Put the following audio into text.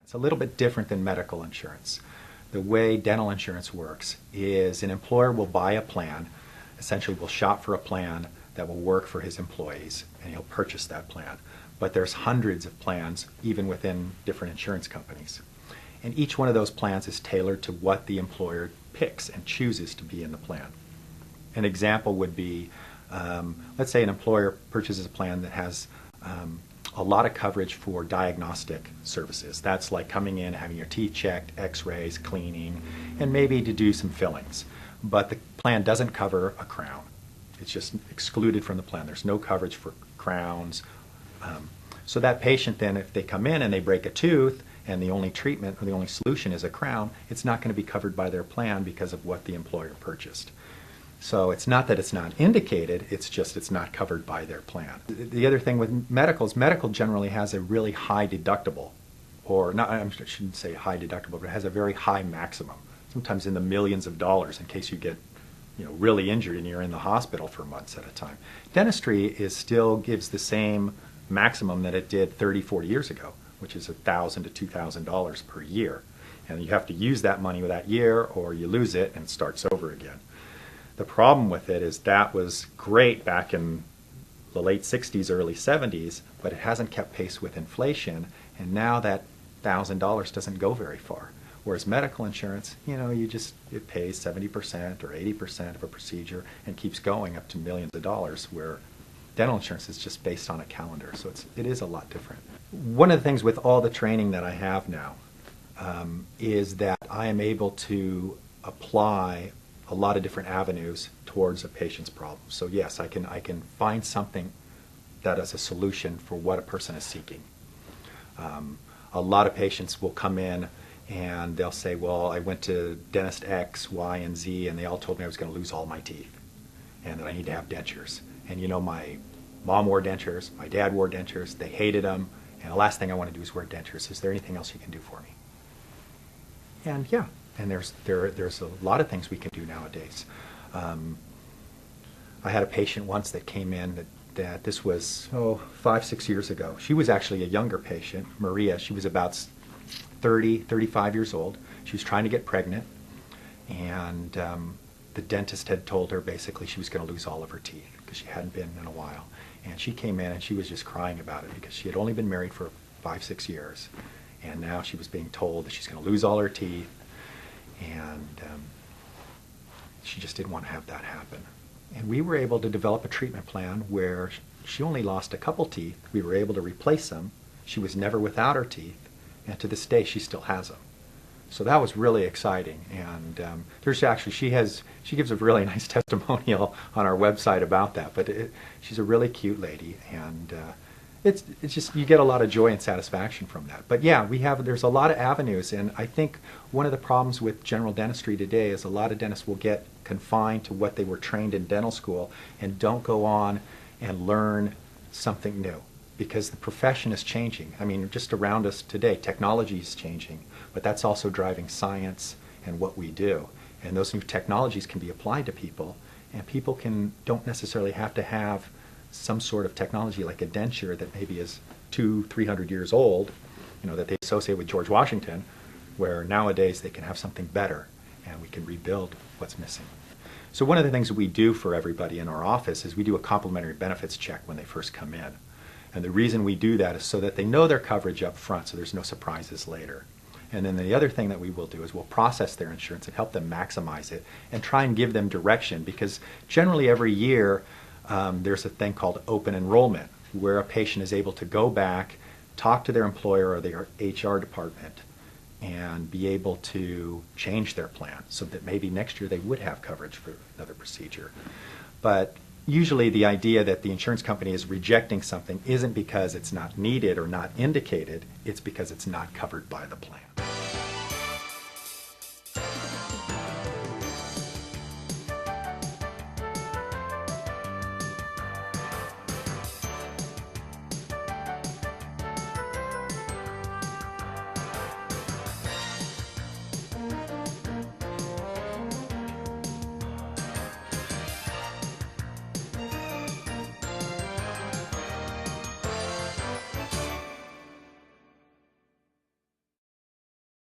It's a little bit different than medical insurance. The way dental insurance works is an employer will buy a plan, essentially will shop for a plan that will work for his employees, and he'll purchase that plan. But there's hundreds of plans, even within different insurance companies. And each one of those plans is tailored to what the employer picks and chooses to be in the plan. An example would be, let's say an employer purchases a plan that has a lot of coverage for diagnostic services. That's like coming in, having your teeth checked, x-rays, cleaning, and maybe to do some fillings. But the plan doesn't cover a crown. It's just excluded from the plan. There's no coverage for crowns. So that patient then, if they come in and they break a tooth and the only treatment or the only solution is a crown, it's not going to be covered by their plan because of what the employer purchased. So it's not that it's not indicated, it's just it's not covered by their plan. The other thing with medical is medical generally has a really high deductible, or not, I shouldn't say high deductible, but it has a very high maximum, sometimes in the millions of dollars in case you get really injured and you're in the hospital for months at a time. Dentistry still gives the same maximum that it did 30, 40 years ago, which is $1,000 to $2,000 per year. And you have to use that money that year or you lose it and it starts over again. The problem with it is that was great back in the late 60s, early 70s, but it hasn't kept pace with inflation, and now that $1,000 doesn't go very far. Whereas medical insurance, it pays 70% or 80% of a procedure and keeps going up to millions of dollars, where dental insurance is just based on a calendar, so it is a lot different. One of the things with all the training that I have now is that I am able to apply a lot of different avenues towards a patient's problem. So yes, I can find something that is a solution for what a person is seeking. A lot of patients will come in and they'll say, well, I went to dentist X, Y, and Z, and they all told me I was going to lose all my teeth and that I need to have dentures. And my mom wore dentures, my dad wore dentures, they hated them, and the last thing I want to do is wear dentures. Is there anything else you can do for me? And yeah, and there's a lot of things we can do nowadays. I had a patient once that came in that this was 5, 6 years ago. She was actually a younger patient, Maria. She was about 30, 35 years old. She was trying to get pregnant, and the dentist had told her basically she was going to lose all of her teeth because she hadn't been in a while. And she came in and she was just crying about it because she had only been married for 5, 6 years, and now she was being told that she's going to lose all her teeth. And she just didn't want to have that happen. And we were able to develop a treatment plan where she only lost a couple teeth. We were able to replace them. She was never without her teeth, and to this day she still has them. So that was really exciting. And there's actually she gives a really nice testimonial on our website about that. But she's a really cute lady, and it's just you get a lot of joy and satisfaction from that. But yeah, there's a lot of avenues, and I think one of the problems with general dentistry today is a lot of dentists will get confined to what they were trained in dental school and don't go on and learn something new, because the profession is changing. I mean, just around us today, technology is changing, but that's also driving science and what we do. And those new technologies can be applied to people, and people don't necessarily have to have some sort of technology like a denture that maybe is 200-300 years old, that they associate with George Washington, where nowadays they can have something better and we can rebuild what's missing. So one of the things that we do for everybody in our office is we do a complimentary benefits check when they first come in. And the reason we do that is so that they know their coverage up front, so there's no surprises later. And then the other thing that we will do is we'll process their insurance and help them maximize it and try and give them direction, because generally every year there's a thing called open enrollment, where a patient is able to go back, talk to their employer or their HR department, and be able to change their plan so that maybe next year they would have coverage for another procedure. But usually the idea that the insurance company is rejecting something isn't because it's not needed or not indicated, it's because it's not covered by the plan.